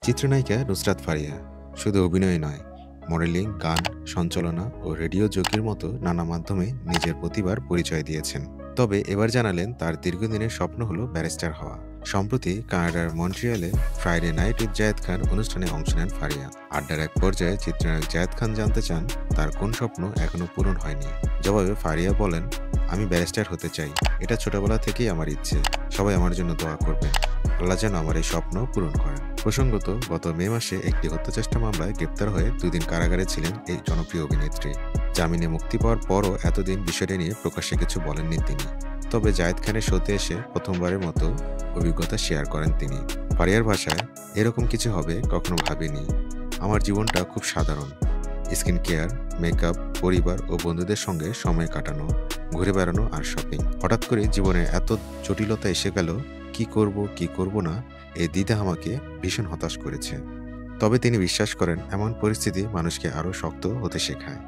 চিত্রনায়িকা নুসরাত ফারিয়া শুধু অভিনয় নয়, মডেলিং, গান, সঞ্চালনা ও রেডিও জকির মতো নানা মাধ্যমে নিজের প্রতিভার পরিচয় দিয়েছেন। তবে এবার জানালেন তার দীর্ঘদিনের স্বপ্ন হলো ব্যারিস্টার হওয়া। সম্প্রতি কানাডার মন্ট্রিয়ালে Friday night with Zayed Khan অনুষ্ঠানে অংশ নেন ফারিয়া। আড্ডার এক পর্যায়ে চিত্রনায়ক জায়েদ খান জানতে চান তার কোন স্বপ্ন এখনো পূরণ হয়নি। জবাবে ফারিয়া বলেন, আমি ব্যারিস্টার হতে চাই, এটা ছোটবেলা থেকেই আমার ইচ্ছে। সবাই আমার জন্য দোয়া করবেন, আল্লাহ যেন আমার এই স্বপ্ন পূরণ করেন। প্রসঙ্গত, গত মে মাসে একটি হত্যাচেষ্টা মামলায় গ্রেপ্তার হয়ে 2 দিন কারাগারে ছিলেন এই জনপ্রিয় অভিনেত্রী। জামিনে মুক্তি পাওয়ার পরও এতদিন বিষয়টি নিয়ে প্রকাশ্যে কিছু বলেননি তিনি। তবে জায়েদ খানের শোতে এসে প্রথমবারের মতো অভিজ্ঞতা শেয়ার করেন তিনি। ফারিয়ার ভাষায়, এরকম কিছু হবে কখনো ভাবিনি। আমার জীবনটা খুব সাধারণ, স্কিন কেয়ার, মেকআপ, পরিবার ও বন্ধুদের সঙ্গে সময় কাটানো, ঘুরে বেড়ানো আর শপিং। হঠাৎ করে জীবনে এত জটিলতা এসে গেল, কি করব না, এই দ্বিধা আমাকে ভীষণ হতাশ করেছে। তবে তিনি বিশ্বাস করেন এমন পরিস্থিতি মানুষকে আরও শক্ত হতে শেখায়।